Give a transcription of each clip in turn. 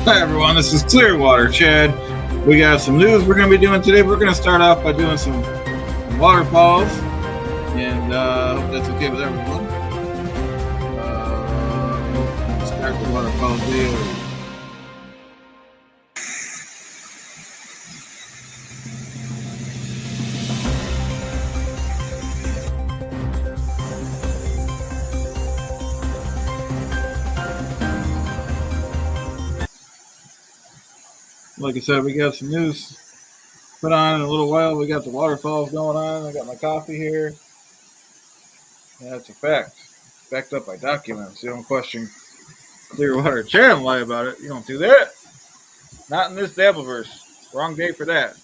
Hi everyone, this is Clearwater, Chad. We got some news we're going to be doing today. We're going to start off by doing some waterfalls, and hope that's okay with everyone. We'll start the waterfall video. Like I said, we got some news put on in a little while. We got the waterfalls going on. I got my coffee here. That's a fact. Backed up by documents. You don't question Clearwater Chad and lie about it. You don't do that. Not in this Dabbleverse. Wrong day for that.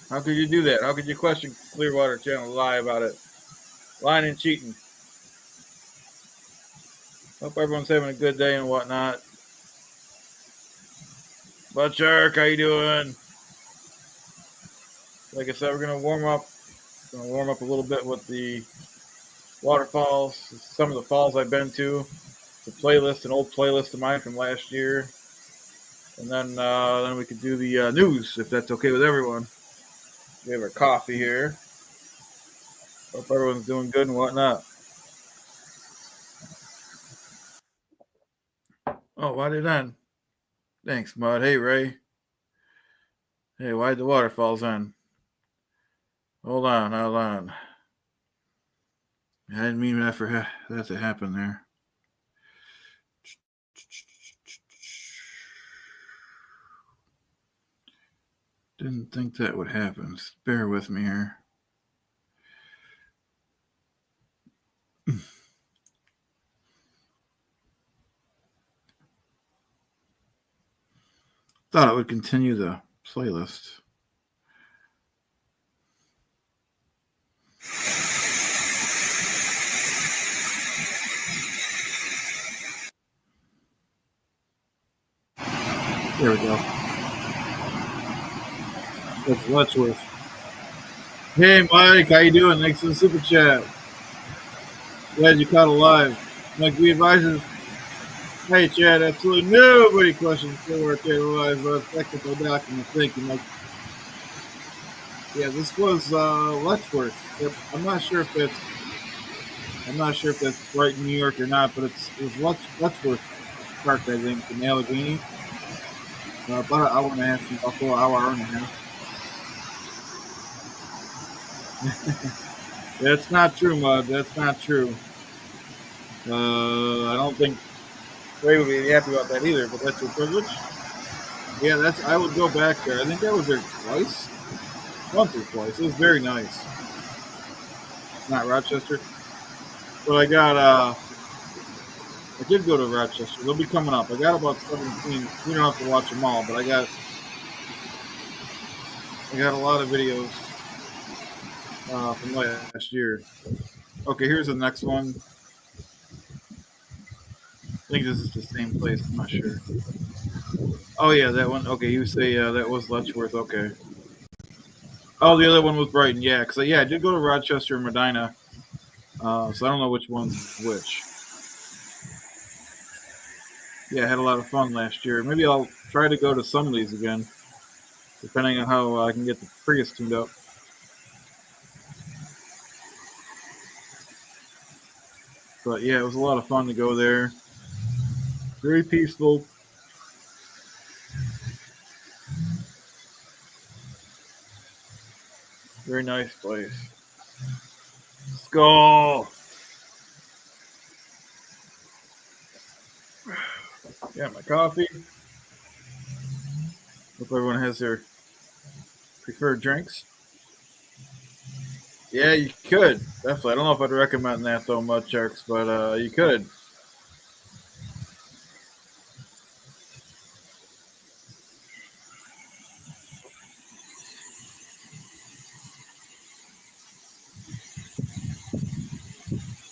How could you do that? How could you question Clearwater Channel and lie about it? Lying and cheating. Hope everyone's having a good day and whatnot. Butt Shark, how you doing? Like I said, we're gonna warm up. A little bit with the waterfalls. Some of the falls I've been to. It's an old playlist of mine from last year. And then we could do the news if that's okay with everyone. We have our coffee here. Hope everyone's doing good and whatnot. Oh, why did I? Thanks, Mud. Hey, Ray. Hey, why'd the waterfalls on? Hold on. I didn't mean that for that to happen there. Didn't think that would happen. Just bear with me here. Thought it would continue the playlist. There we go. That's Letchworth. Hey, Mike, how you doing? Thanks for the super chat. Glad you caught alive. Mike, we advisors. Hey, Chad, absolutely nobody questions Clearwater Chad alive, but technical document. Thank you, Mike. Yeah, this was Letchworth. I'm not sure if that's right in New York or not, but it was Letchworth Park, I think, in Allegheny. About an hour and a half, about 4 hour and a half. That's not true, Mud. That's not true. I don't think Ray would be happy about that either, but that's your privilege. Yeah, I would go back there. I think I was there once or twice. It was very nice. Not Rochester, but I did go to Rochester. They'll be coming up. I got about 17. We don't have to watch them all, but I got a lot of videos from last year. Okay, here's the next one. I think this is the same place. I'm not sure. Oh yeah, that one. Okay, you say that was Letchworth. Okay. Oh, the other one was Brighton. Yeah, because I did go to Rochester and Medina. So I don't know which one's which. Yeah, I had a lot of fun last year. Maybe I'll try to go to some of these again, depending on how I can get the Prius tuned up. But yeah, it was a lot of fun to go there. Very peaceful. Very nice place. Let's go. Got my coffee. Hope everyone has their preferred drinks. Yeah, you could. Definitely. I don't know if I'd recommend that though much, Sharks, but you could.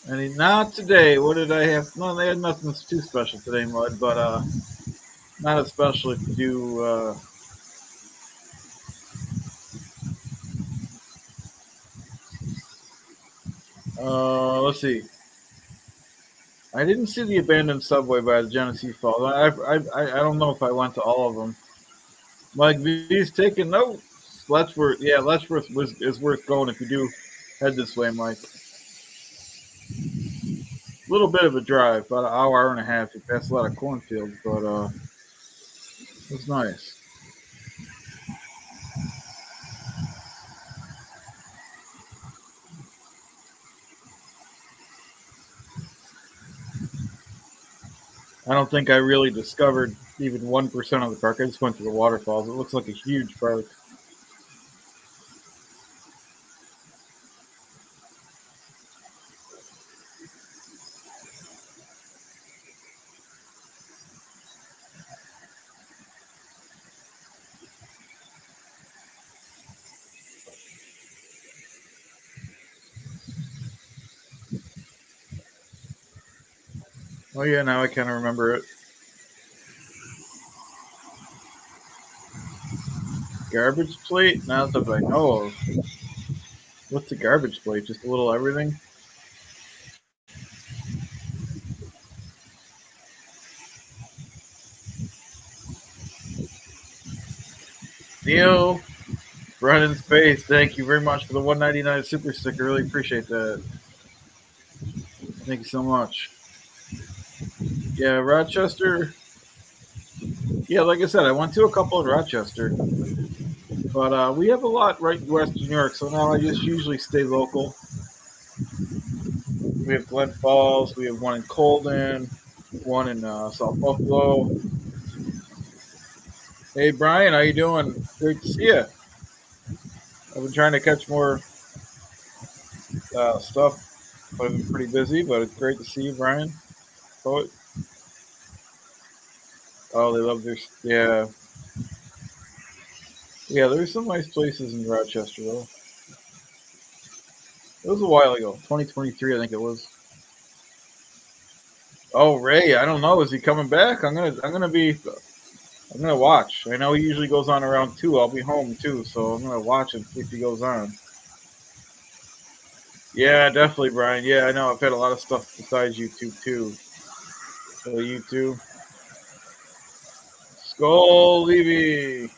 I mean, not today. What did I have? No, they had nothing too special today, Mud, but not especially to do. Let's see. I didn't see the abandoned subway by the Genesee Falls. I don't know if I went to all of them. Mike V's taking notes. Letchworth, yeah, Letchworth is worth going if you do head this way, Mike. A little bit of a drive, about an hour and a half. You pass a lot of cornfields, but it's nice. I don't think I really discovered even 1% of the park. I just went to the waterfalls. It looks like a huge park. Oh yeah, now I kind of remember it. Garbage plate? Not that I know of. What's a garbage plate? Just a little everything? Neil, Brennan's face. Thank you very much for the 199 super sticker. Really appreciate that. Thank you so much. Yeah, Rochester. Yeah, like I said, I went to a couple in Rochester, but we have a lot right in West New York, so now I just usually stay local. We have Glen Falls, we have one in Colden, one in South Buffalo. Hey Brian, how you doing? Great to see you. I've been trying to catch more stuff, but I've been pretty busy. But it's great to see you, Brian. Poet. Oh, they love their yeah, yeah. There's some nice places in Rochester though. It was a while ago, 2023, I think it was. Oh, Ray, I don't know. Is he coming back? I'm gonna watch. I know he usually goes on around 2. I'll be home too, so I'm gonna watch and see if he goes on. Yeah, definitely, Brian. Yeah, I know. I've had a lot of stuff besides YouTube too. So YouTube, Skull Levy.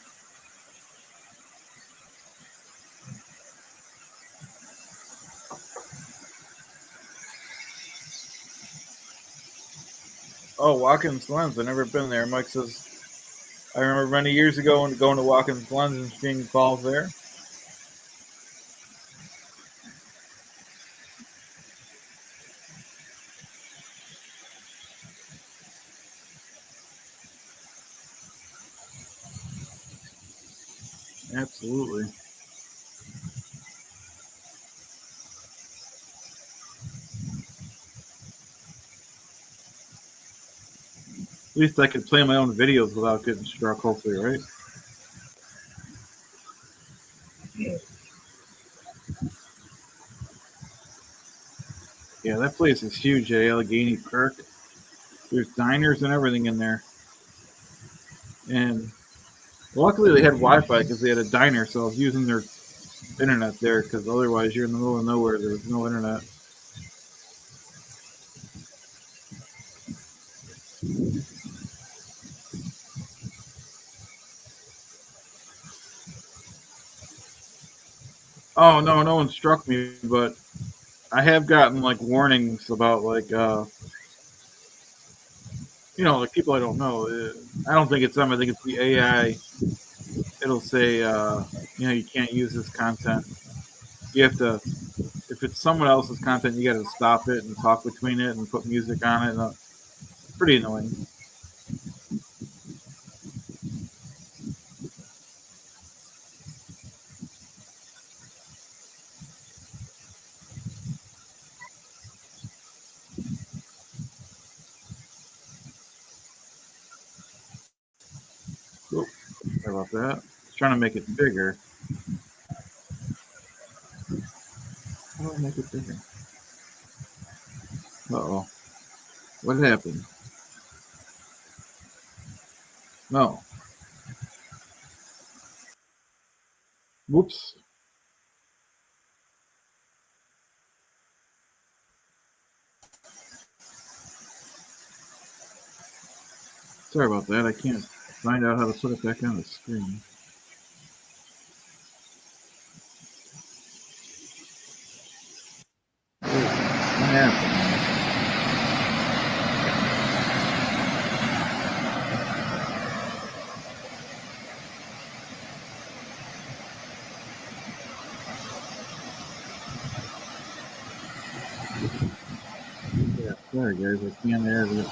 Oh, Watkins Glens. I've never been there. Mike says I remember many years ago when going to Watkins Glens and seeing falls there. Absolutely. At least I could play my own videos without getting struck. Hopefully, right? Yeah, that place is huge. Allegheny Park. There's diners and everything in there. And luckily they had Wi-Fi because they had a diner, so I was using their internet there. Because otherwise, you're in the middle of nowhere. There's no internet. Oh no, no one struck me, but I have gotten like warnings about like like people I don't know. I don't think it's them. I think it's the AI. It'll say you can't use this content. You have to if it's someone else's content, you got to stop it and talk between it and put music on it. And, it's pretty annoying. Oop, sorry about that. Trying to make it bigger. How do I make it bigger? Uh oh. What happened? No. Whoops. Sorry about that. I can't find out how to put it back on the screen. What happened? Yeah, sorry guys, I can't add it.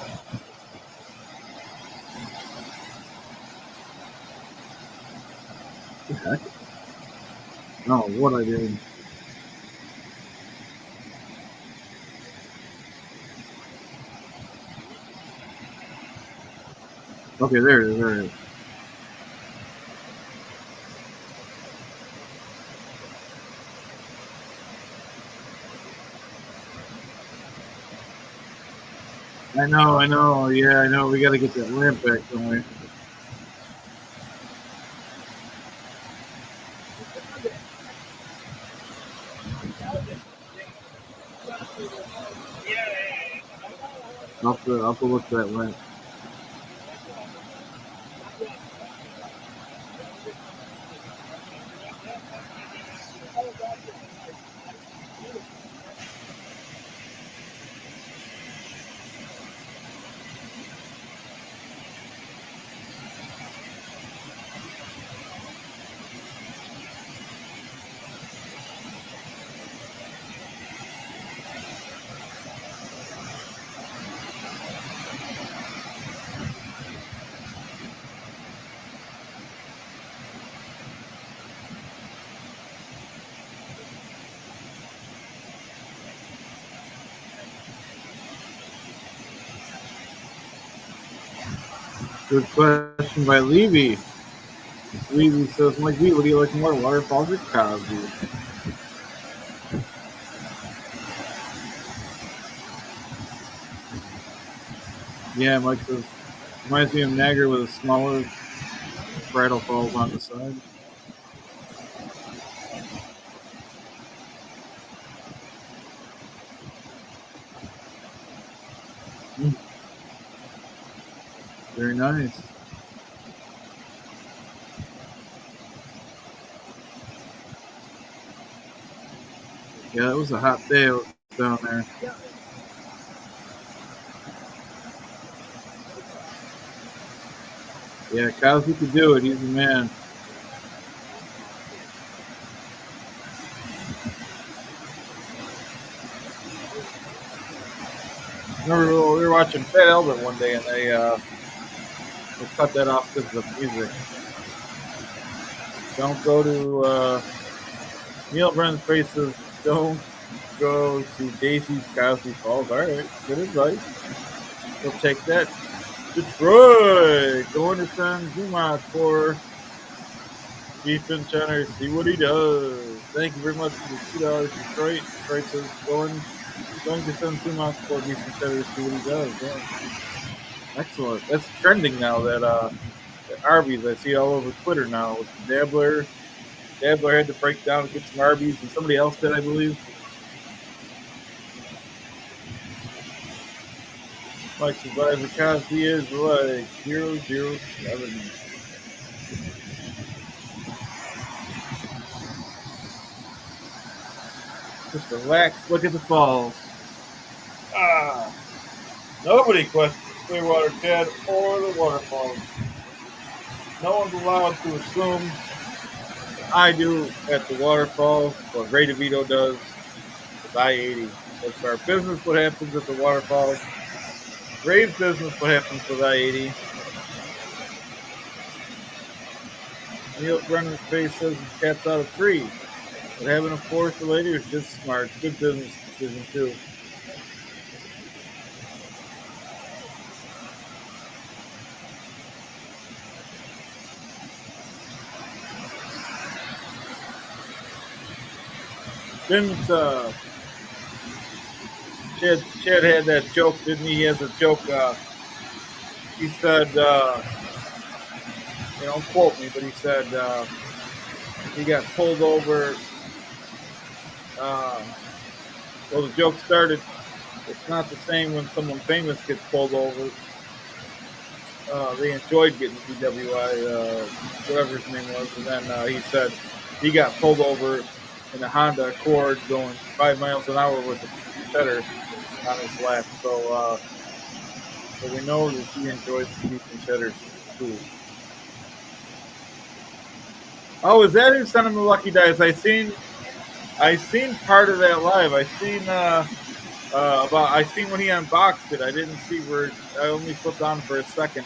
What the heck? No, what I did. Okay, there it is. There it is. I know. Yeah, I know. We got to get that lamp back, don't we? I'll have to look for that lamp. Good question by Levy. Levy says, Mike V, what do you like more, waterfalls or Cosby? Yeah, Mike says, reminds me of Niagara with a smaller bridle falls on the side. Mm, very nice. Yeah, it was a hot day down there. Yeah, Cosby could do it. He's a man. Remember, we were watching Fat Albert one day, and they cut that off because of the music. Don't go to Neil Brennan's faces. Don't go to Daisy's Cosby Falls. All right, good advice. We'll take that. Detroit going to send Zuma for defense center. See what he does. Thank you very much for the $2, Detroit. Detroit says going to send Zuma for defense center. See what he does. Yeah. Excellent. That's trending now. That Arby's. I see it all over Twitter now with the Dabbler. Dabbler had to break down and get some Arby's, and somebody else did, I believe. Like Survivor Cosby is like 007. Just relax, look at the falls. Ah, nobody questions Clearwater Ted or the waterfalls. No one's allowed to assume I do at the waterfalls what Ray DeVito does with I-80. It's our business what happens at the waterfalls. Ray's business what happens with I-80. Neil Brennan's face says his cat's out of tree. But having a forest later is just smart. Good business decision, too. Didn't Chad had that joke, didn't he? He has a joke. He said, don't quote me, but he said he got pulled over. Well, the joke started. It's not the same when someone famous gets pulled over. they enjoyed getting the DWI, whatever his name was, and then he said he got pulled over in a Honda Accord going 5 miles an hour with a cheddar on his lap. So we know that he enjoys the beef and cheddar food. Oh, is that who sent him the lucky dice? I seen part of that live. I seen when he unboxed it. I didn't see where. I only flipped on for a second.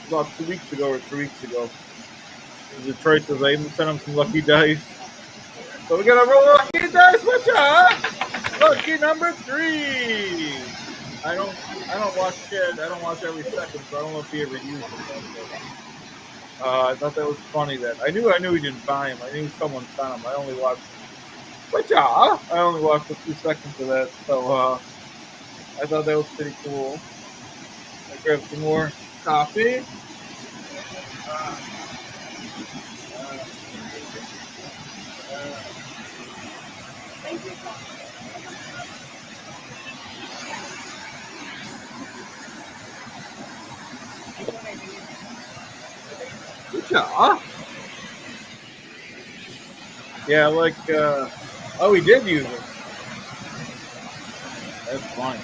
About 2 weeks ago or 3 weeks ago. Detroit says I even sent him some lucky dice. So we got a roll of lucky dice. Watch out! Lucky number 3. I don't watch shit. I don't watch every second, so I don't know if he ever used it. I thought that was funny. That I knew he didn't buy him. I knew someone sent him. I only watched. Watch out! I only watched a few seconds of that, so I thought that was pretty cool. I grabbed some more coffee. Good job. Yeah, like, oh, he did use it. That's funny.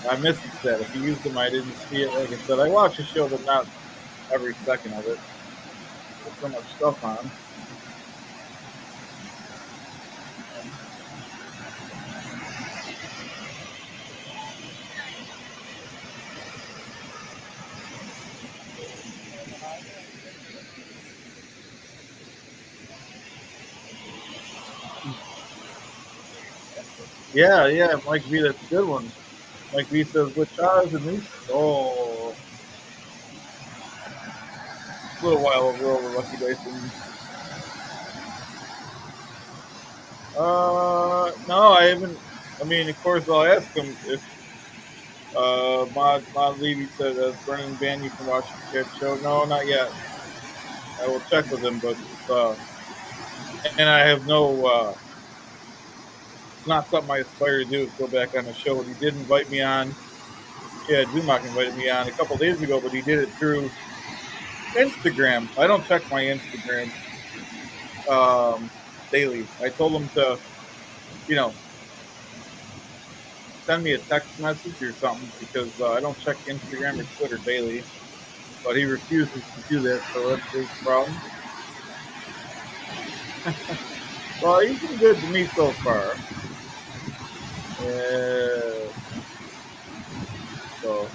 I missed that. If he used them, I didn't see it. Like I said, I watch the show, but not every second of it. There's so much stuff on. Yeah, Mike V, that's a good one. Mike V says, with Charles and these. Oh, a little while ago, over Lucky Dice. No, I haven't. I mean, of course, I'll ask him if Mod Levy said, Brennan banned you from watching the kid show. No, not yet. I will check with him, but and I have no. It's not something I aspire to do. Is go back on the show. He did invite me on. Yeah, Dumock invited me on a couple days ago, but he did it through Instagram. I don't check my Instagram daily. I told him to, you know, send me a text message or something because I don't check Instagram or Twitter daily. But he refuses to do that, so that's his problem. Well, he's been good to me so far. So.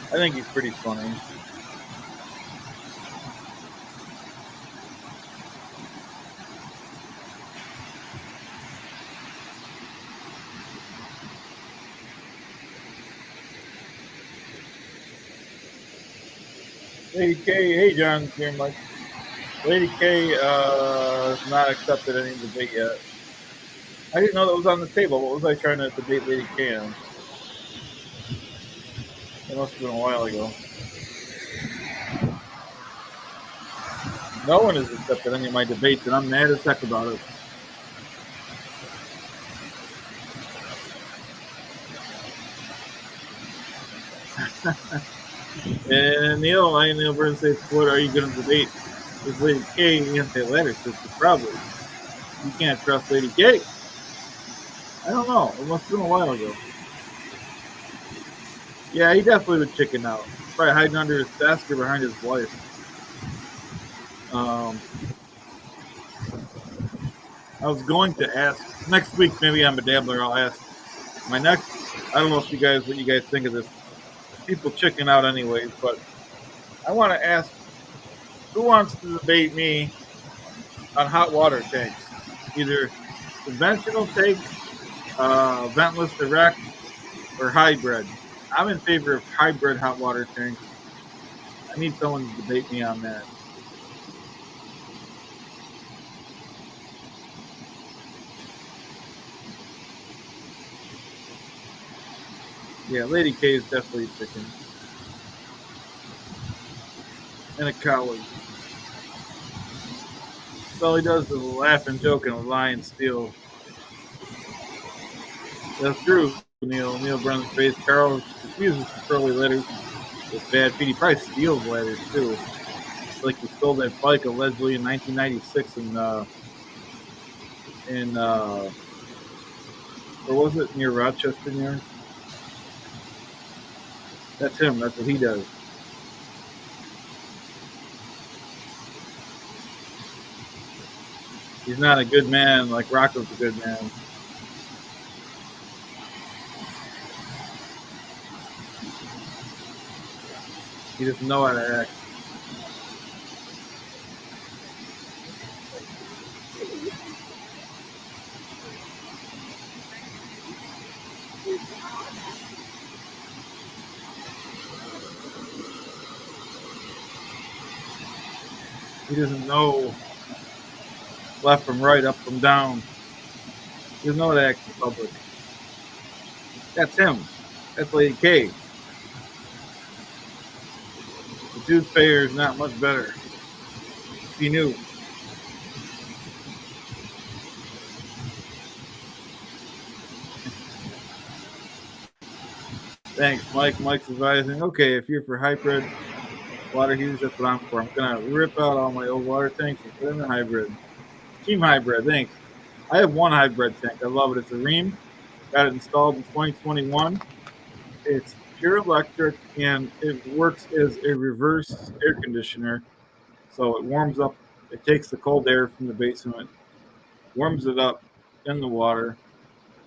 I think he's pretty funny. Lady K, hey John, here, Mike. Lady K has not accepted any debate yet. I didn't know that was on the table. What was I trying to debate Lady K on? It must have been a while ago. No one has accepted any of my debates, and I'm mad as heck about it. And Neil Burns says, what are you going to debate? Is Lady K anti-ladder sister? Probably. You can't trust Lady K. I don't know. It must have been a while ago. Yeah, he definitely would chicken out. Probably hiding under his desk or behind his wife. I was going to ask next week. Maybe I'm a dabbler. I'll ask my next. I don't know what you guys think of this. People chicken out anyways, but I want to ask who wants to debate me on hot water tanks, either conventional tanks, ventless direct, or hybrid. I'm in favor of hybrid hot water tanks. I need someone to debate me on that. Yeah, Lady K is definitely a chicken. And a coward. All he does is laugh and joke and lie and steal. That's true, Neil. Neil Brennan's face. Carl refuses to throw away letters with bad feet. He probably steals letters too. Like he stole that bike allegedly in 1996 in where was it, near Rochester, New York? That's him. That's what he does. He's not a good man like Rocco's a good man. He doesn't know how to act. He doesn't know left from right, up from down. He doesn't know how to act in public. That's him. That's Lady K. The tooth fairy is not much better. If you knew. Thanks, Mike. Mike's advising. Okay, if you're for hybrid water heaters, that's what I'm for. I'm gonna rip out all my old water tanks and put in a hybrid. Team hybrid, thanks. I have one hybrid tank. I love it. It's a Ream. Got it installed in 2021. It's pure electric and it works as a reverse air conditioner. So it warms up. It takes the cold air from the basement, warms it up in the water.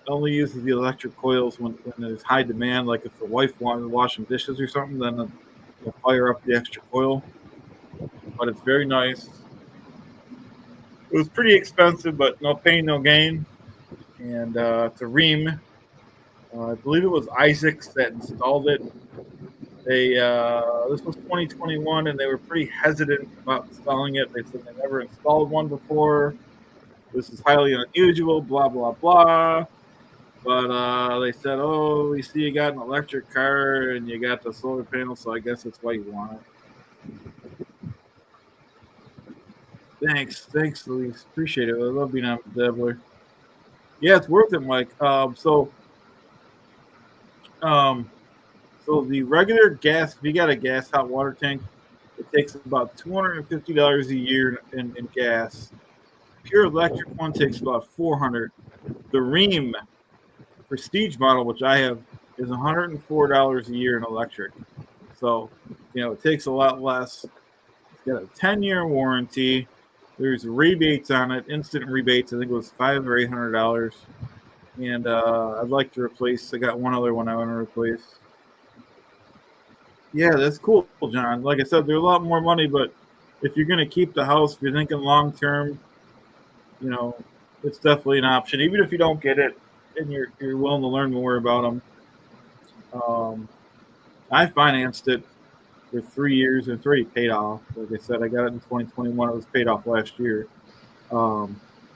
Only uses the electric coils when there's high demand, like if the wife wanted washing dishes or something, then it'll fire up the extra coil. But it's very nice. It was pretty expensive, but no pain, no gain. And it's a Ream. I believe it was Isaacs that installed it. They this was 2021, and they were pretty hesitant about installing it. They said they never installed one before. This is highly unusual. Blah blah blah. But they said, "Oh, we see you got an electric car and you got the solar panel, so I guess that's why you want it." Thanks, Luis. Appreciate it. I love being on the Dabbler. Yeah, it's worth it, Mike. Um, so the regular gas, if you got a gas hot water tank, it takes about $250 a year in gas. Pure electric one takes about 400. The Ream Prestige model, which I have, is $104 a year in electric. So, it takes a lot less. It's got a 10-year warranty. There's rebates on it, instant rebates. I think it was $500 or $800. And I'd like to replace. I got one other one I want to replace. Yeah, that's cool, John. Like I said, they're a lot more money, but if you're going to keep the house, if you're thinking long term, you know, it's definitely an option. Even if you don't get it and you're willing to learn more about them. I financed it for 3 years and it's already paid off. Like I said, I got it in 2021. It was paid off last year. I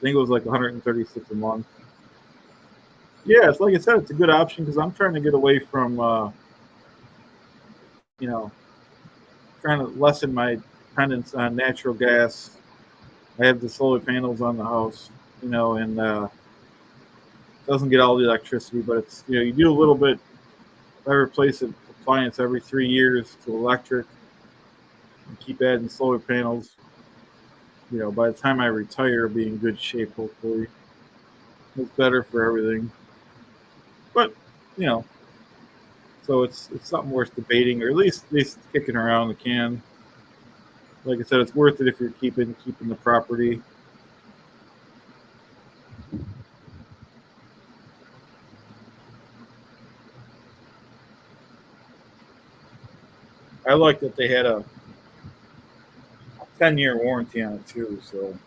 think it was like 136 a month. Yeah, it's like I said, it's a good option because I'm trying to get away from, you know, trying to lessen my dependence on natural gas. I have the solar panels on the house, and it doesn't get all the electricity, but it's you do a little bit. I replace an appliance every 3 years to electric and keep adding solar panels. By the time I retire, I'll be in good shape. Hopefully, it's better for everything. But you know, so it's something worth debating, or at least kicking around the can. Like I said, it's worth it if you're keeping the property. I like that they had a 10-year warranty on it too. So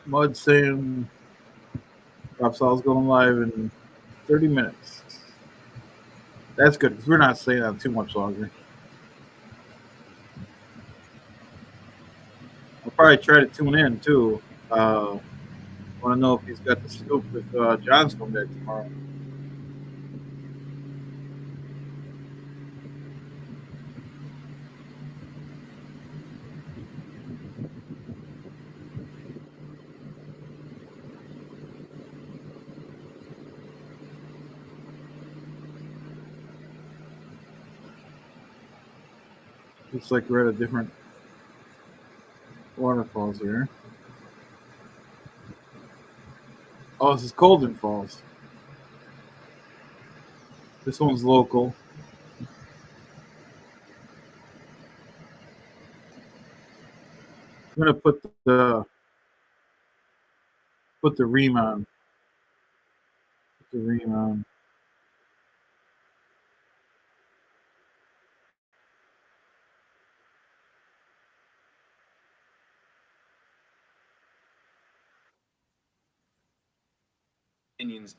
Mud saying Drop Saul's going live in 30 minutes. That's good because we're not staying on too much longer. I'll probably try to tune in too. Want to know if he's got the scoop if John's coming back tomorrow. Looks like we're at a different waterfalls here. Oh, this is Colden Falls. This one's local. I'm gonna put the ream on. Put the ream on.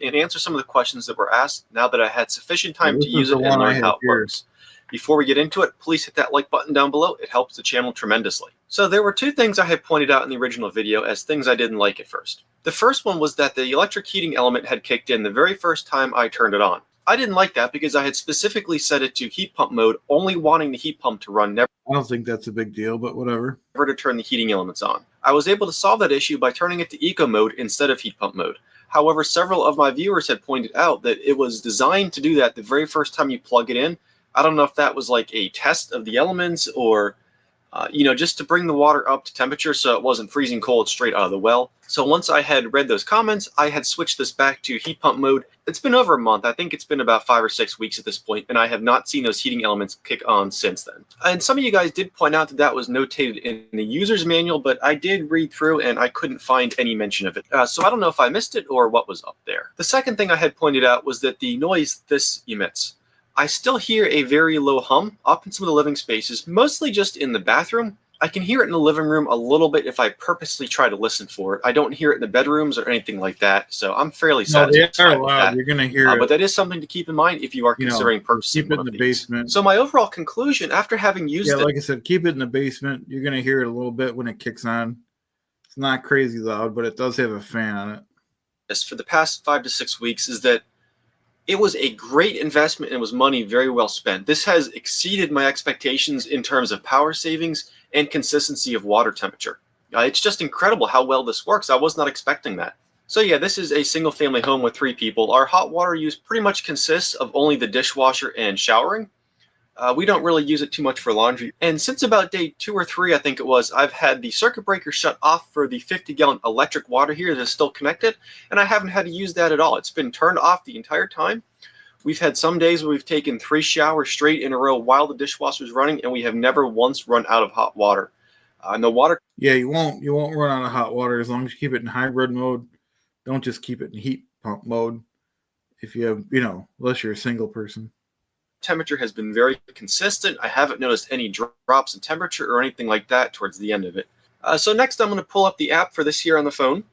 And answer some of the questions that were asked now that I had sufficient time to use it and learn how it works. Before we get into it, please hit that like button down below. It helps the channel tremendously. So there were two things I had pointed out in the original video as things I didn't like at first. The first one was that the electric heating element had kicked in the very first time I turned it on. I didn't like that because I had specifically set it to heat pump mode, only wanting the heat pump to run, never. I don't think that's a big deal, but whatever. Never to turn the heating elements on. I was able to solve that issue by turning it to eco mode instead of heat pump mode. However, several of my viewers had pointed out that it was designed to do that the very first time you plug it in. I don't know if that was like a test of the elements or, just to bring the water up to temperature so it wasn't freezing cold straight out of the well. So once I had read those comments, I had switched this back to heat pump mode. It's been over a month. I think it's been about 5 or 6 weeks at this point, and I have not seen those heating elements kick on since then. And some of you guys did point out that that was notated in the user's manual, but I did read through and I couldn't find any mention of it. So I don't know if I missed it or what was up there. The second thing I had pointed out was that the noise this emits. I still hear a very low hum up in some of the living spaces, mostly just in the bathroom. I can hear it in the living room a little bit if I purposely try to listen for it. I don't hear it in the bedrooms or anything like that, so I'm fairly satisfied with that. You're gonna hear but that is something to keep in mind if you are considering purchasing one of these. Keep it in the basement. So my overall conclusion after having used it... like I said, keep it in the basement. You're gonna hear it a little bit when it kicks on. It's not crazy loud, but it does have a fan on it. For the past 5 to 6 weeks is that it was a great investment and it was money very well spent. This has exceeded my expectations in terms of power savings and consistency of water temperature. It's just incredible how well this works. I was not expecting that. So yeah, this is a single family home with 3 people. Our hot water use pretty much consists of only the dishwasher and showering. We don't really use it too much for laundry. And since about day 2 or 3, I think it was, I've had the circuit breaker shut off for the 50-gallon electric water heater that is still connected, and I haven't had to use that at all. It's been turned off the entire time. We've had some days where we've taken 3 showers straight in a row while the dishwasher is running, and we have never once run out of hot water. And the water... Yeah, you won't run out of hot water as long as you keep it in hybrid mode. Don't just keep it in heat pump mode if you have, unless you're a single person. Temperature has been very consistent. I haven't noticed any drops in temperature or anything like that towards the end of it. So next I'm going to pull up the app for this here on the phone.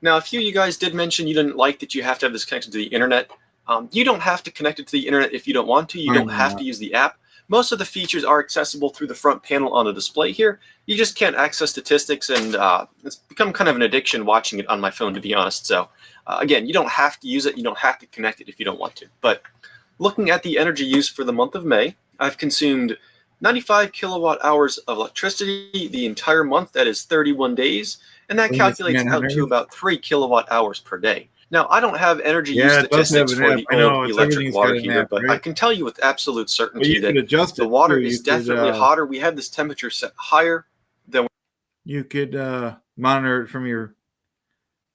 Now a few of you guys did mention you didn't like that you have to have this connection to the internet. You don't have to connect it to the internet if you don't want to. You don't have to use the app. Most of the features are accessible through the front panel on the display here. You just can't access statistics, and it's become kind of an addiction watching it on my phone, to be honest. So again, you don't have to use it. You don't have to connect it if you don't want to. But looking at the energy use for the month of May, I've consumed 95 kilowatt hours of electricity the entire month. That is 31 days. And that calculates out to about 3 kilowatt hours per day. Now, I don't have energy use statistics for the old electric water heater, but I can tell you with absolute certainty that the water is definitely hotter. We have this temperature set higher than... You could monitor it from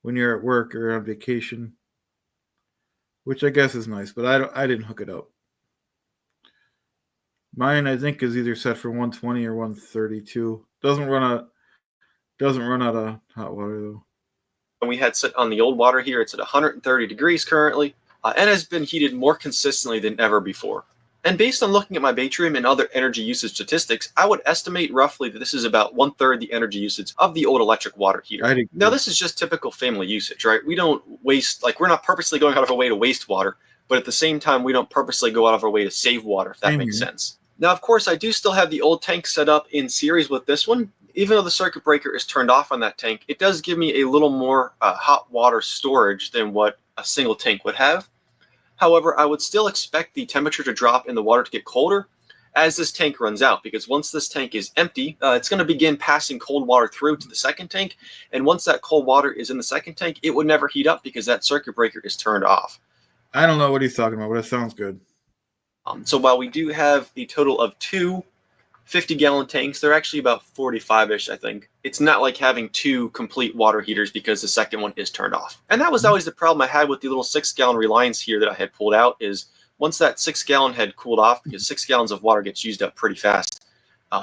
when you're at work or on vacation, which I guess is nice, but I didn't hook it up. Mine, I think, is either set for 120 or 132. Doesn't run out of hot water though. And we had set on the old water here. It's at 130 degrees currently, and has been heated more consistently than ever before. And based on looking at my Batrium and other energy usage statistics, I would estimate roughly that this is about 1/3 the energy usage of the old electric water heater. Now, this is just typical family usage, right? We don't waste, like, we're not purposely going out of our way to waste water, but at the same time, we don't purposely go out of our way to save water, if that makes sense. Now, of course, I do still have the old tank set up in series with this one. Even though the circuit breaker is turned off on that tank, it does give me a little more hot water storage than what a single tank would have. However, I would still expect the temperature to drop and the water to get colder as this tank runs out, because once this tank is empty, it's going to begin passing cold water through to the second tank, and once that cold water is in the second tank, it would never heat up because that circuit breaker is turned off. I don't know what he's talking about, but it sounds good. So while we do have a total of 2 50-gallon tanks, they're actually about 45-ish, I think. It's not like having 2 complete water heaters because the second one is turned off. And that was always the problem I had with the little 6-gallon Reliance here that I had pulled out, is once that 6-gallon had cooled off, because 6 gallons of water gets used up pretty fast,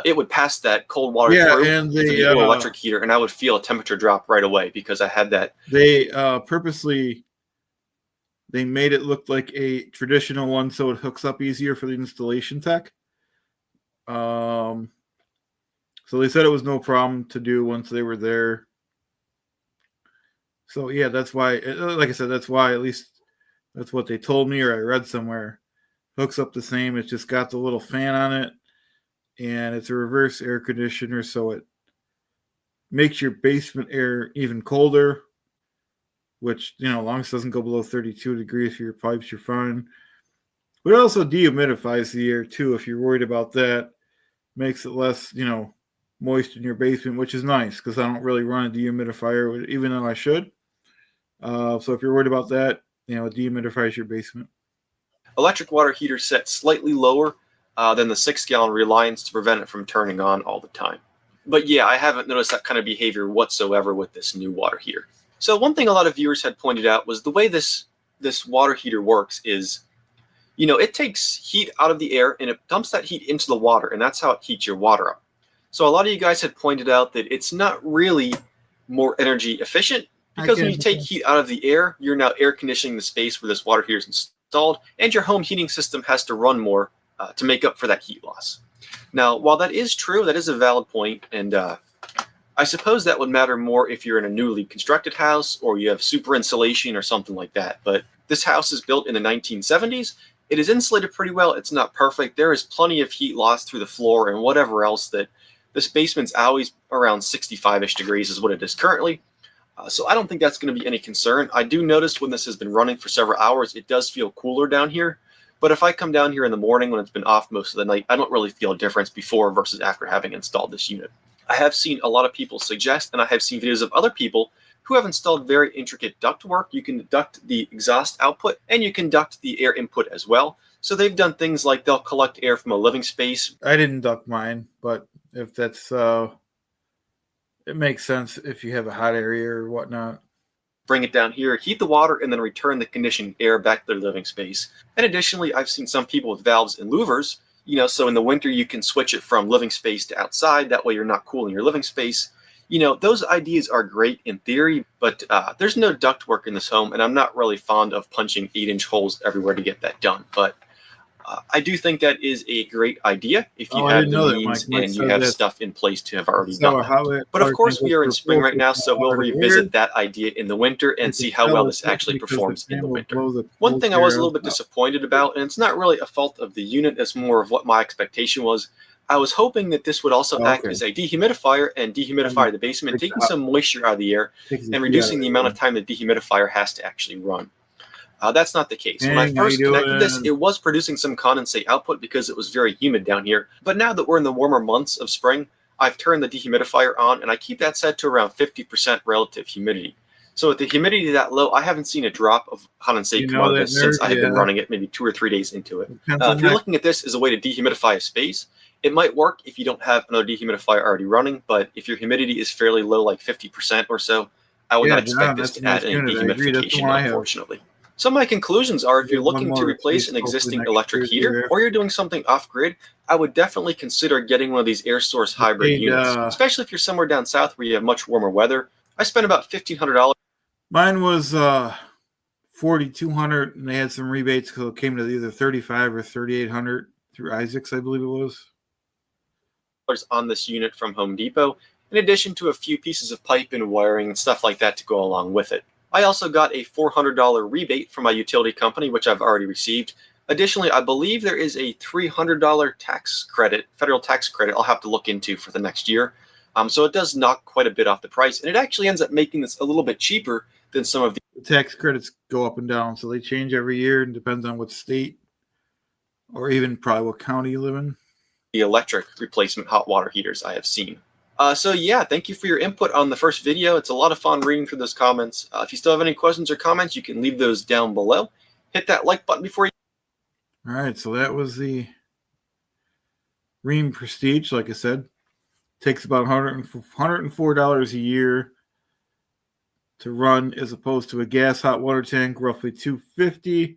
it would pass that cold water through and the little electric heater, and I would feel a temperature drop right away because I had that. They purposely made it look like a traditional one so it hooks up easier for the installation tech. So they said it was no problem to do once they were there. So yeah, that's why, like I said, that's why, at least that's what they told me, or I read somewhere. Hooks up the same. It's just got the little fan on it, and it's a reverse air conditioner, so it makes your basement air even colder, which, as long as it doesn't go below 32 degrees for your pipes, you're fine. But it also dehumidifies the air too, if you're worried about that. Makes it less, moist in your basement, which is nice because I don't really run a dehumidifier, even though I should. So if you're worried about that, it dehumidifies your basement. Electric water heater set slightly lower than the 6-gallon Reliance to prevent it from turning on all the time. But yeah, I haven't noticed that kind of behavior whatsoever with this new water heater. So one thing a lot of viewers had pointed out was the way this water heater works is, it takes heat out of the air and it dumps that heat into the water, and that's how it heats your water up. So a lot of you guys had pointed out that it's not really more energy efficient, because when you take heat out of the air, you're now air conditioning the space where this water heater is installed, and your home heating system has to run more to make up for that heat loss. Now, while that is true, that is a valid point, and I suppose that would matter more if you're in a newly constructed house or you have super insulation or something like that. But this house is built in the 1970s. It is insulated pretty well. It's not perfect. There is plenty of heat loss through the floor and whatever else. That this basement's always around 65-ish degrees is what it is currently. So I don't think that's going to be any concern. I do notice when this has been running for several hours, it does feel cooler down here. But if I come down here in the morning when it's been off most of the night, I don't really feel a difference before versus after having installed this unit. I have seen a lot of people suggest, and I have seen videos of other people who have installed very intricate ductwork. You can duct the exhaust output and you can duct the air input as well. So they've done things like they'll collect air from a living space. I didn't duct mine, but if that's, it makes sense if you have a hot area or whatnot. Bring it down here, heat the water, and then return the conditioned air back to their living space. And additionally, I've seen some people with valves and louvers, so in the winter you can switch it from living space to outside. That way you're not cooling your living space. Those ideas are great in theory, but there's no ductwork in this home, and I'm not really fond of punching 8-inch holes everywhere to get that done. But I do think that is a great idea if you have the means and you have stuff in place to have already done that. But of course, we are in spring right now, so we'll revisit that idea in the winter and see how well this actually performs in the winter. One thing I was a little bit disappointed about, and it's not really a fault of the unit, it's more of what my expectation was. I was hoping that this would also act as a dehumidifier and dehumidify the basement, taking some moisture out of the air and reducing the amount of time the dehumidifier has to actually run. That's not the case. When I first connected this, it was producing some condensate output because it was very humid down here. But now that we're in the warmer months of spring, I've turned the dehumidifier on and I keep that set to around 50% relative humidity. So with the humidity that low, I haven't seen a drop of condensate come out of this since I have been running it maybe 2 or 3 days into it. If you're looking at this as a way to dehumidify a space, it might work if you don't have another dehumidifier already running, but if your humidity is fairly low, like 50% or so, I would not expect this to add any dehumidification, unfortunately. So my conclusions are, if you're looking to replace an existing electric heater or you're doing something off-grid, I would dedefinitely consider getting one of these air source hybrid units, especially if you're somewhere down south where you have much warmer weather. I spent about $1,500. Mine was $4,200, and they had some rebates because it came to either $3,500 or $3,800. through Isaac's, I believe it was. On this unit from Home Depot, in addition to a few pieces of pipe and wiring and stuff like that to go along with it. I also got a $400 rebate from my utility company, which I've already received. Additionally, I believe there is a $300 tax credit, federal tax credit I'll have to look into for the next year. So it does knock quite a bit off the price, and it actually ends up making this a little bit cheaper than some of the tax credits go up and down, so they change every year and depends on what state or even probably what county you live in. The electric replacement hot water heaters I have seen. So yeah, thank you for your input on the first video. It's a lot of fun reading through those comments. If you still have any questions or comments, you can leave those down below. Hit that like button before you... All right, so that was the Rheem Prestige, like I said. Takes about $104 a year to run, as opposed to a gas hot water tank, roughly $250.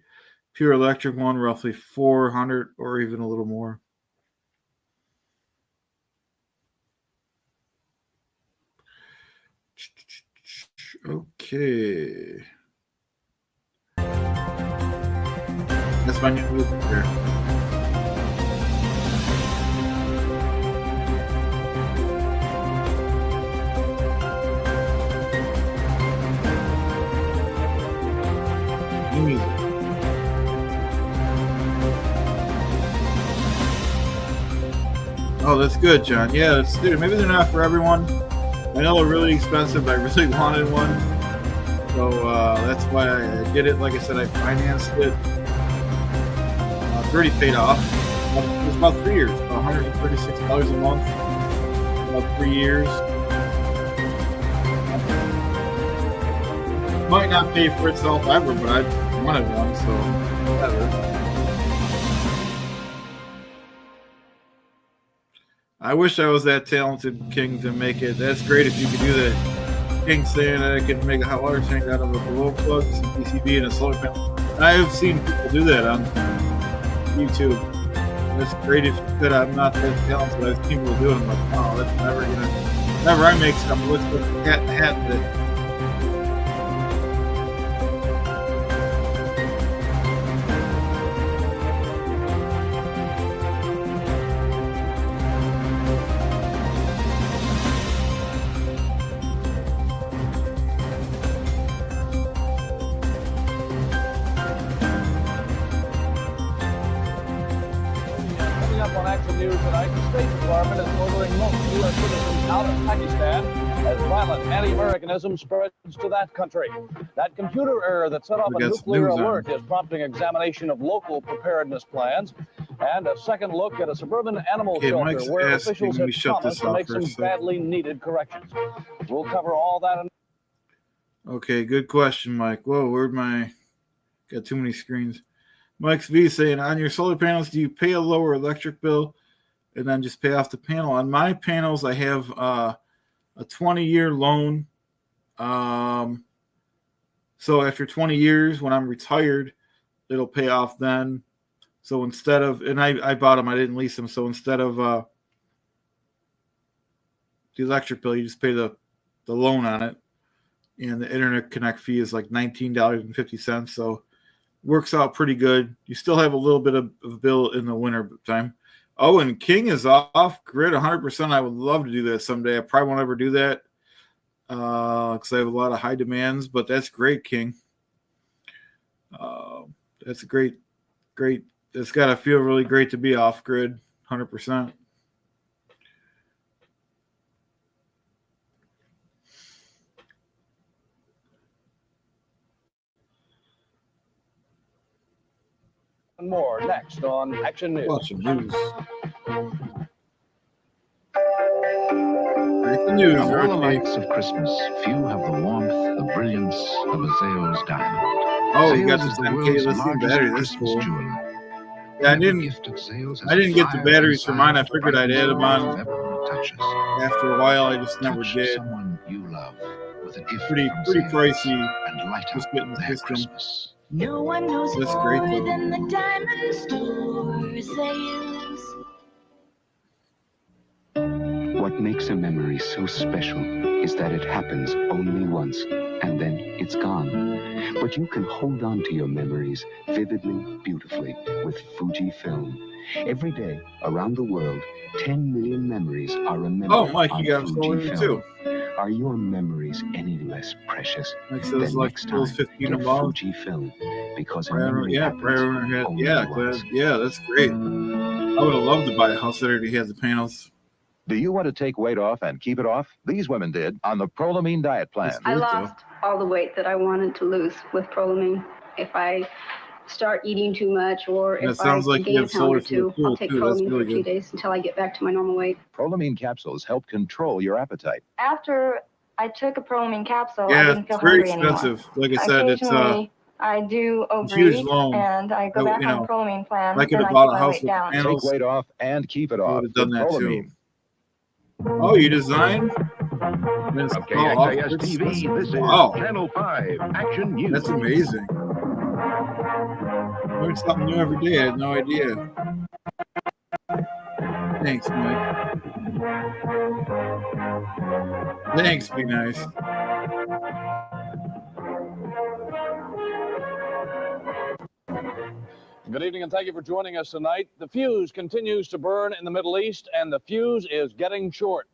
Pure electric one, roughly $400 or even a little more. Okay. That's my new move here. New music. Oh, that's good, John. Yeah, that's good. Maybe they're not for everyone. I know they're really expensive, but I really wanted one. So that's why I did it. Like I said, I financed it. It's already paid off. It was about 3 years, about $136 a month. About 3 years. Might not pay for itself ever, but I wanted one, so whatever. I wish I was that talented, King, to make it. That's great if you could do that. King saying that I could make a hot water tank out of a glow plug, some PCB, and a solar panel. I've seen people do that on YouTube. That's great if you could. I'm not that talented. I've seen people do it. I'm like, oh, that's never gonna. Never I make something. Let's put the cat in the hat that. On Action News tonight, the State Department is ordering most U.S. citizens out of Pakistan as violent anti-Americanism spreads to that country. That computer error that set off a nuclear alert is prompting examination of local preparedness plans and a second look at a suburban animal shelter where officials have promised to make some badly needed corrections. We'll cover all that. Okay, good question, Mike. Whoa, where'd my... Got too many screens. Mike's V saying, on your solar panels, do you pay a lower electric bill and then just pay off the panel? On my panels, I have a 20-year loan. So after 20 years, when I'm retired, it'll pay off then. So instead of, and I bought them, I didn't lease them. So instead of the electric bill, you just pay the loan on it. And the internet connect fee is like $19.50. So works out pretty good. You still have a little bit of bill in the winter time. Oh, and King is off grid 100%. I would love to do that someday. I probably won't ever do that because I have a lot of high demands, but that's great, King. That's a great. It's got to feel really great to be off grid 100%. And more next on Action News. Watching news. Breaking news. Of all the lights of Christmas, few have the warmth, the brilliance of a Zeo's diamond. Oh, you got Zeo's this is the 10K world's lithium largest battery. That's Christmas cool. jeweler. Yeah, I Every didn't gift of Zeo's has get the fire batteries for mine. I inside figured I'd add them on that everyone touches. after a while. I just never Touch did. someone you love with a gift Pretty from pretty Zeo's pricey. and light Just up getting the their system. Christmas. No one knows That's more great, though. than the diamond stores they use. What makes a memory so special is that it happens only once, and then it's gone. But you can hold on to your memories vividly, beautifully with Fujifilm. Every day, around the world, 10 million memories are remembered Oh, Mike, on you got them stolen too. Fujifilm. Are your memories any less precious? Like says Then like next those time, 15 get above. Fujifilm, because a Prior, memory yeah, happens prior owner had, only yeah, once. yeah, that's great. I would have loved to buy a house that already has the panels. Do you want to take weight off and keep it off? These women did on the Prolamine diet plan. That's I great, lost all the weight that I wanted to lose with Prolamine. If I start eating too much or And it if I sounds like you gain a have pound or solar for the two, I'll pool take too. That's Prolamine for really 2 good. days until I get back to my normal weight. Prolamine capsules help control your appetite. After I took a Prolamine capsule, I Yeah, didn't feel it's very hungry anymore. expensive. Like I said, it's Occasionally, I do a huge overeat, loan. and I go back You on know, the Prolamine plan, if I could and have I bought keep a my house weight with down. Take panels, weight off and keep it I off would have done with that Prolamine. too. Oh, you designed? It's From all off KXAS TV, this wow, is Channel 5 Action News. that's amazing. Learn something new every day. I had no idea. Thanks, Mike. Thanks, be nice. Good evening and thank you for joining us tonight. The fuse continues to burn in the Middle East, and the fuse is getting short.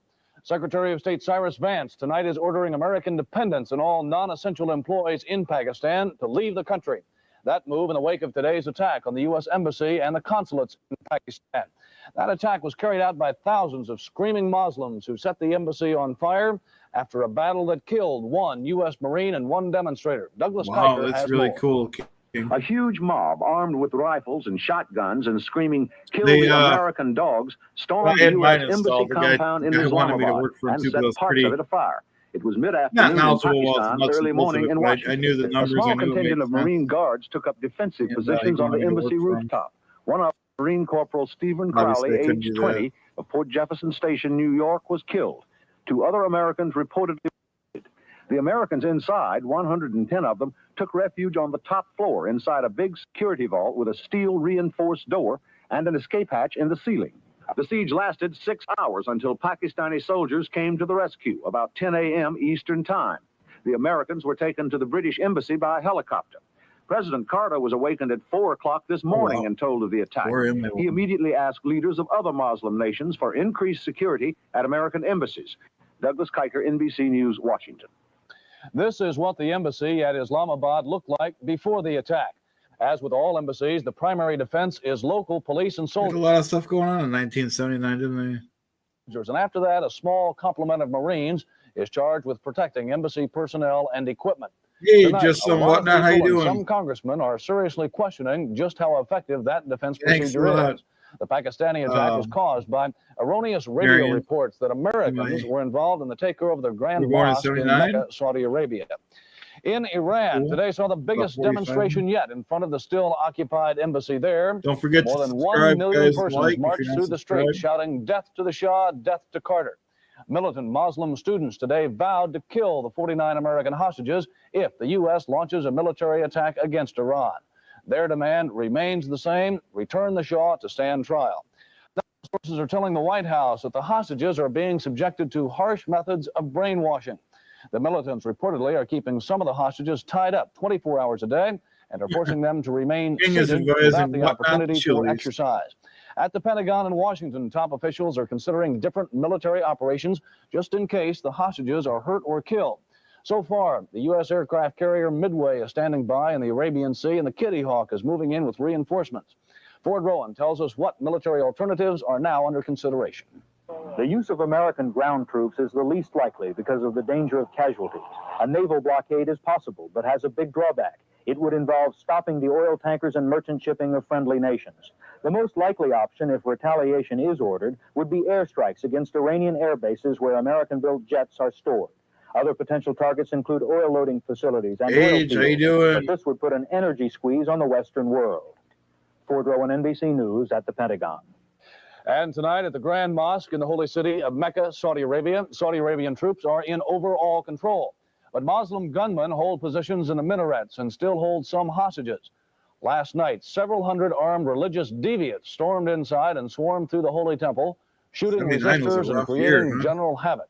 Secretary of State Cyrus Vance tonight is ordering American dependents and all non-essential employees in Pakistan to leave the country. That move in the wake of today's attack on the U.S. Embassy and the consulates in Pakistan. That attack was carried out by thousands of screaming Muslims who set the embassy on fire after a battle that killed one U.S. Marine and one demonstrator. Douglas Wow, Kiker that's has really more. cool. A huge mob armed with rifles and shotguns and screaming, "Kill They, the American dogs," stormed I had the mine U.S. installed. embassy The guy compound in wanted me to Islamabad work for him and too, set but I was parts pretty of it afire. It was not mid-afternoon in knowledgeable about the Pakistan, nuts early and bolts of morning it, in but I Washington. knew the A numbers. small I knew it contingent made of sense. Marine guards took up defensive And, positions he on the wanted me to work embassy for him. rooftop. One of Marine Corporal Stephen Obviously, Crowley, I couldn't age do 20, of Port Jefferson Station, New York, was killed. 2 other Americans reportedly wounded. The Americans inside, 110 of them, took refuge on the top floor inside a big security vault with a steel reinforced door and an escape hatch in the ceiling. The siege lasted 6 hours until Pakistani soldiers came to the rescue about 10 a.m. Eastern Time. The Americans were taken to the British embassy by helicopter. President Carter was awakened at 4 o'clock this morning and told of the attack. He immediately asked leaders of other Muslim nations for increased security at American embassies. Douglas Kiker, NBC News, Washington. This is what the embassy at Islamabad looked like before the attack. As with all embassies, the primary defense is local police and There's soldiers. a lot of stuff going on in 1979, didn't they? And after that, a small complement of Marines is charged with protecting embassy personnel and equipment. Hey, Tonight, just a some lot of whatnot. How you people and doing? some congressmen are seriously questioning just how effective that defense Thanks procedure a lot. is. The Pakistani attack was caused by erroneous radio Marion. reports that Americans were involved in the takeover of the Grand You're born in Mosque in 79? Mecca, Saudi Arabia. In Iran, Cool. today saw the biggest 45 demonstration yet in front of the still occupied embassy there. Don't forget More to than 1 subscribe, million guys. persons Like if marched you're not through the streets subscribed. shouting, "Death to the Shah, death to Carter." Militant Muslim students today vowed to kill the 49 American hostages if the U.S. launches a military attack against Iran. Their demand remains the same: return the Shah to stand trial. Sources are telling the White House that the hostages are being subjected to harsh methods of brainwashing. The militants reportedly are keeping some of the hostages tied up 24 hours a day and are forcing them to remain King is seated advising without the whatnot opportunity for chilies. exercise. At the Pentagon in Washington, top officials are considering different military operations just in case the hostages are hurt or killed. So far, the U.S. aircraft carrier Midway is standing by in the Arabian Sea, and the Kitty Hawk is moving in with reinforcements. Ford Rowan tells us what military alternatives are now under consideration. The use of American ground troops is the least likely because of the danger of casualties. A naval blockade is possible, but has a big drawback. It would involve stopping the oil tankers and merchant shipping of friendly nations. The most likely option, if retaliation is ordered, would be airstrikes against Iranian air bases where American-built jets are stored. Other potential targets include oil loading facilities and oil Age, how you fields, doing? but this would put an energy squeeze on the Western world. Ford Rowan, NBC News at the Pentagon. And tonight at the Grand Mosque in the holy city of Mecca, Saudi Arabia, Saudi Arabian troops are in overall control. But Muslim gunmen hold positions in the minarets and still hold some hostages. Last night, several hundred armed religious deviants stormed inside and swarmed through the holy temple, shooting 79 was a resistors and rough creating year, huh? general havoc.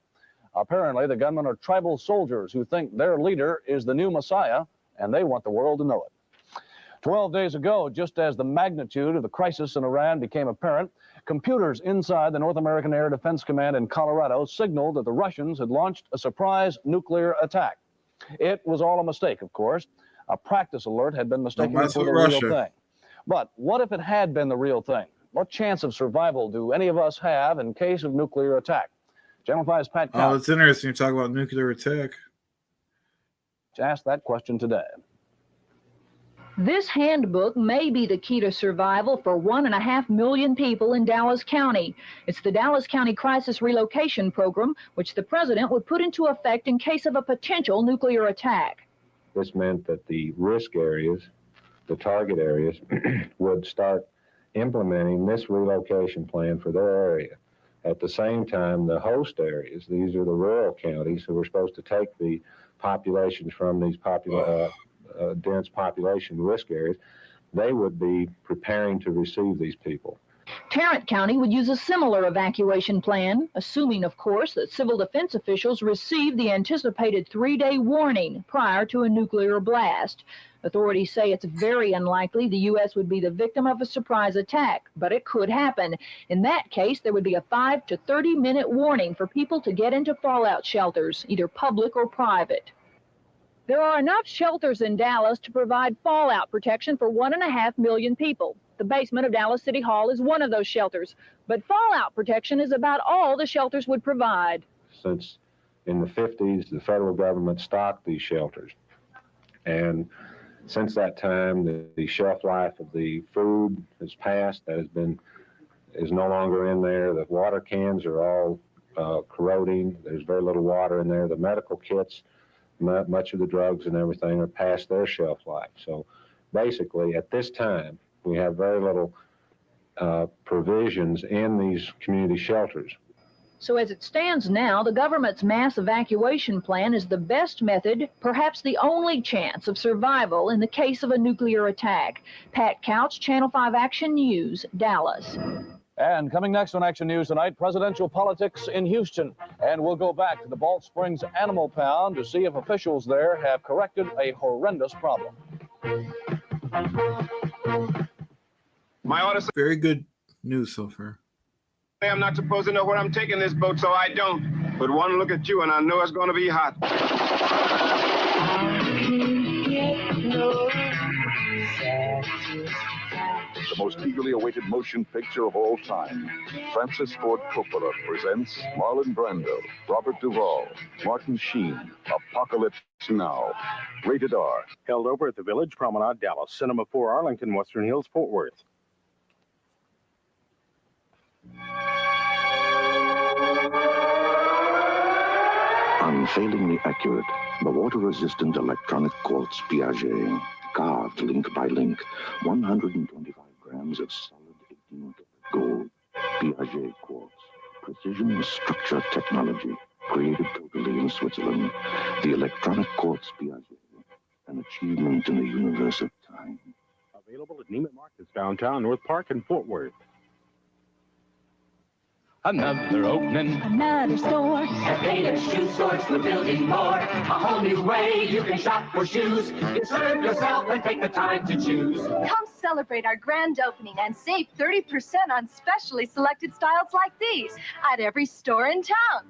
Apparently, the gunmen are tribal soldiers who think their leader is the new Messiah, and they want the world to know it. 12 days ago, just as the magnitude of the crisis in Iran became apparent, computers inside the North American Air Defense Command in Colorado signaled that the Russians had launched a surprise nuclear attack. It was all a mistake, of course. A practice alert had been mistaken for the real thing. But what if it had been the real thing? What chance of survival do any of us have in case of nuclear attack? Channel 5's Pat Couch. Oh, it's interesting you talk about nuclear attack. Asked that question today. This handbook may be the key to survival for 1.5 million people in Dallas County. It's the Dallas County Crisis Relocation Program, which the president would put into effect in case of a potential nuclear attack. This meant that the risk areas, the target areas, would start implementing this relocation plan for their area. At the same time, the host areas, these are the rural counties who were supposed to take the populations from these dense population risk areas, they would be preparing to receive these people. Tarrant County would use a similar evacuation plan, assuming, of course, that civil defense officials received the anticipated 3-day warning prior to a nuclear blast. Authorities say it's very unlikely the U.S. would be the victim of a surprise attack, but it could happen. In that case, there would be a 5 to 30-minute warning for people to get into fallout shelters, either public or private. There are enough shelters in Dallas to provide fallout protection for 1.5 million people. The basement of Dallas City Hall is one of those shelters, but fallout protection is about all the shelters would provide. Since in the 50s, the federal government stocked these shelters. And since that time, the shelf life of the food has passed. That is no longer in there. The water cans are all corroding. There's very little water in there. The medical kits, much of the drugs and everything are past their shelf life. So basically, at this time, we have very little provisions in these community shelters. So as it stands now, the government's mass evacuation plan is the best method, perhaps the only chance of survival in the case of a nuclear attack. Pat Couch, Channel 5 Action News, Dallas. And coming next on Action News tonight, presidential politics in Houston. And we'll go back to the Balch Springs Animal Pound to see if officials there have corrected a horrendous problem. My orders. Very good news so far. I'm not supposed to know where I'm taking this boat, so I don't. But one look at you and I know it's going to be hot. The most eagerly awaited motion picture of all time. Francis Ford Coppola presents Marlon Brando, Robert Duvall, Martin Sheen, Apocalypse Now. Rated R. Held over at the Village Promenade, Dallas. Cinema 4, Arlington, Western Hills, Fort Worth. Unfailingly accurate, the water-resistant electronic quartz Piaget, carved link by link, 125 grams of solid 18-karat gold. Piaget quartz, precision structure technology, created totally in Switzerland. The electronic quartz Piaget, an achievement in the universe of time. Available at Neiman Marcus, downtown North Park and Fort Worth. Another opening, another store. At Baylor Shoe Stores, we're building more. A whole new way you can shop for shoes. Serve yourself and take the time to choose. Come celebrate our grand opening and save 30% on specially selected styles like these at every store in town.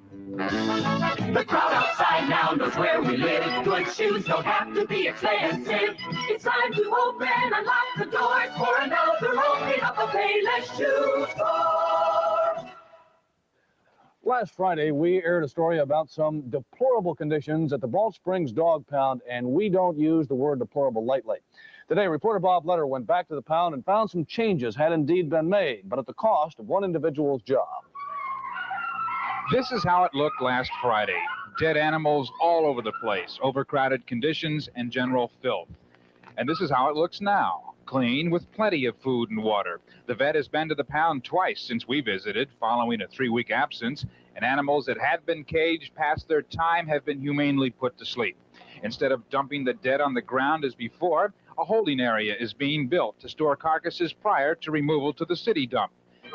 The crowd outside now knows where we live. Good shoes don't have to be expensive. It's time to open and lock the doors for another opening of the Baylor Shoe Store. Last Friday, we aired a story about some deplorable conditions at the Balch Springs Dog Pound, and we don't use the word deplorable lightly. Today, reporter Bob Letter went back to the pound and found some changes had indeed been made, but at the cost of one individual's job. This is how it looked last Friday. Dead animals all over the place, overcrowded conditions, and general filth. And this is how it looks now. Clean, with plenty of food and water. The vet has been to the pound twice since we visited, following a 3-week absence, and animals that had been caged past their time have been humanely put to sleep. Instead of dumping the dead on the ground as before, a holding area is being built to store carcasses prior to removal to the city dump.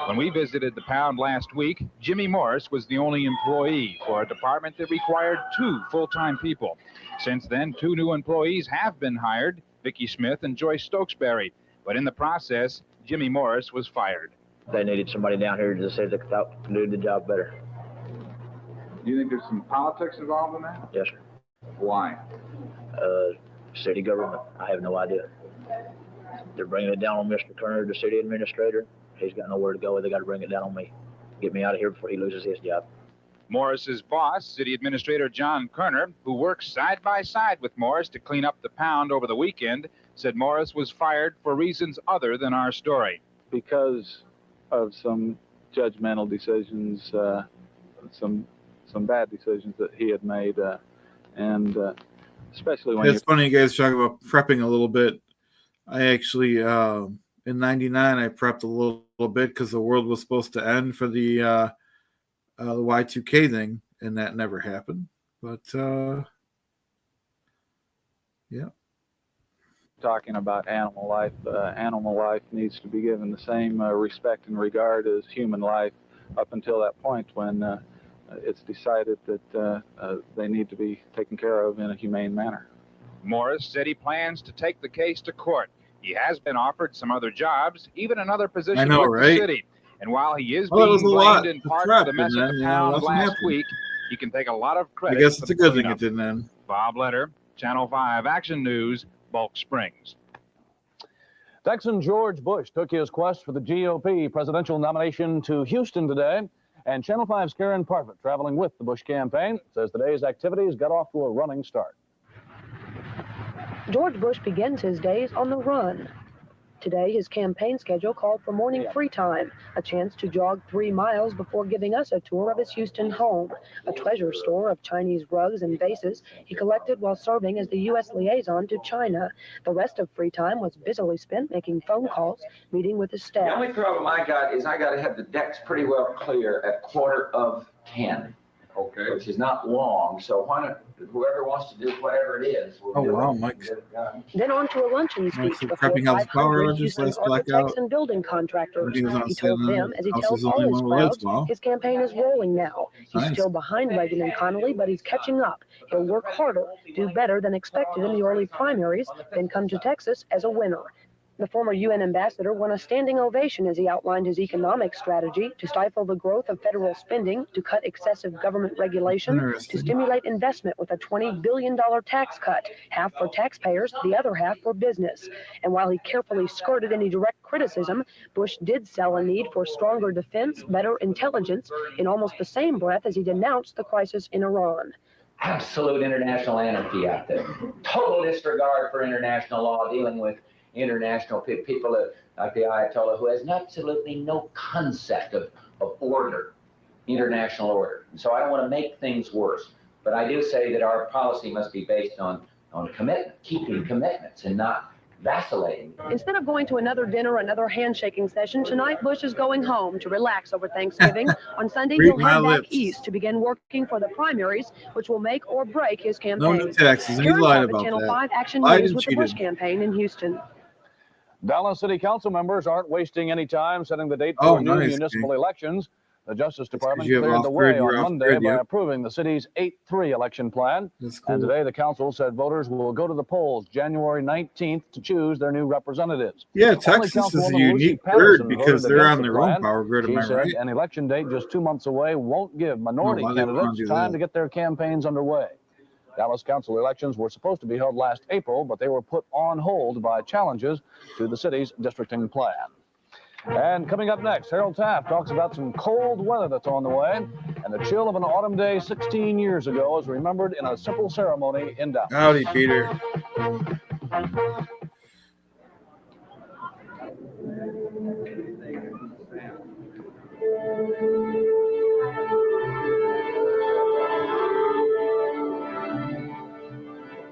When we visited the pound last week, Jimmy Morris was the only employee for a department that required 2 full-time people. Since then, 2 new employees have been hired, Vicki Smith and Joyce Stokesbury. But in the process, Jimmy Morris was fired. They needed somebody down here to say they could do the job better. Do you think there's some politics involved in that? Yes, sir. Why? City government, I have no idea. They're bringing it down on Mr. Kerner, the city administrator. He's got nowhere to go. They got to bring it down on me. Get me out of here before he loses his job. Morris's boss, City Administrator John Kerner, who works side by side with Morris to clean up the pound over the weekend, said Morris was fired for reasons other than our story. Because of some judgmental decisions, some bad decisions that he had made, and especially when it's funny you guys talk about prepping a little bit. I actually in '99 I prepped a little bit because the world was supposed to end for the Y2K thing, and that never happened. But yeah. Talking about animal life needs to be given the same respect and regard as human life up until that point when it's decided that they need to be taken care of in a humane manner. Morris said he plans to take the case to court. He has been offered some other jobs, even another position with the city. And while he is being blamed in part for the mess at the pound last week, he can take a lot of credit. I guess it's a good thing it didn't end. Bob Letter, Channel 5 Action News, Bulk Springs. Texan George Bush took his quest for the GOP presidential nomination to Houston today, and Channel 5's Karen Parfit, traveling with the Bush campaign, says today's activities got off to a running start. George Bush begins his days on the run. Today, his campaign schedule called for morning free time, a chance to jog 3 miles before giving us a tour of his Houston home, a treasure store of Chinese rugs and vases he collected while serving as the U.S. liaison to China. The rest of free time was busily spent making phone calls, meeting with his staff. The only problem I got is I got to have the decks pretty well clear at 9:45. Okay. Which is not long, so why not, whoever wants to do whatever it is. Oh, wow, Mike. Then on to a luncheon speech before prepping out the power 500 Houston architects and building contractors. He told them, as he tells all his crowds, his campaign is rolling now. He's still behind Reagan and Connally, but he's catching up. He'll work harder, do better than expected in the early primaries, then come to Texas as a winner. The former UN ambassador won a standing ovation as he outlined his economic strategy to stifle the growth of federal spending, to cut excessive government regulation, to stimulate investment with a $20 billion tax cut, half for taxpayers, the other half for business. And while he carefully skirted any direct criticism, Bush did sell a need for stronger defense, better intelligence, in almost the same breath as he denounced the crisis in Iran. Absolute international anarchy out there. Total disregard for international law, dealing with international people like the Ayatollah, who has absolutely no concept of order, international order. And so I don't want to make things worse, but I do say that our policy must be based on commitment, keeping commitments and not vacillating. Instead of going to another dinner, another handshaking session, tonight Bush is going home to relax over Thanksgiving. On Sunday, he'll head back east to begin working for the primaries, which will make or break his campaign. No new taxes, and he lied about Channel that. 5 Action Biden News with the Bush cheated. campaign in Houston. Dallas City Council members aren't wasting any time setting the date for new municipal elections. The Justice Department you have cleared the way off-grid, you're on Monday off-grid, by yep. approving the city's 8-3 election plan. That's cool. And today the council said voters will go to the polls January 19th to choose their new representatives. Yeah, Only Texas is a Councilwoman Lucy unique Patterson bird because voted they're against on the their own plan. power grid, She am I said right? an election date just 2 months away won't give minority why they wanna candidates do time that. to get their campaigns underway. Dallas council elections were supposed to be held last April, but they were put on hold by challenges to the city's districting plan. And coming up next, Harold Taft talks about some cold weather that's on the way, and the chill of an autumn day 16 years ago is remembered in a simple ceremony in Dallas. Howdy, Peter.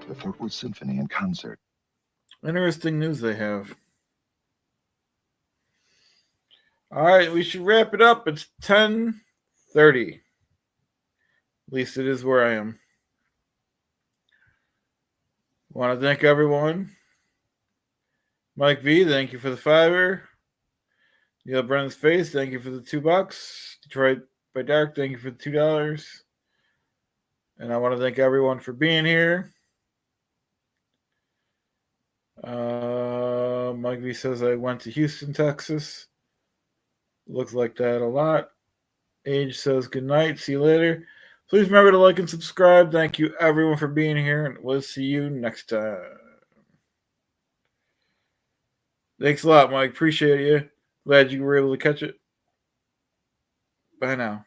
The Fort Worth Symphony in concert. Interesting news they have. All right, we should wrap it up. It's 10:30. At least it is where I am. Want to thank everyone. Mike V, thank you for the fiver. Yeah, Brennan's Face, thank you for the $2. Detroit by Dark, thank you for the $2. And I want to thank everyone for being here. Mike V says I went to Houston, Texas. Looks like that a lot. Age says good night. See you later. Please remember to like and subscribe. Thank you everyone for being here, and we'll see you next time. Thanks a lot, Mike. Appreciate you. Glad you were able to catch it. Bye now.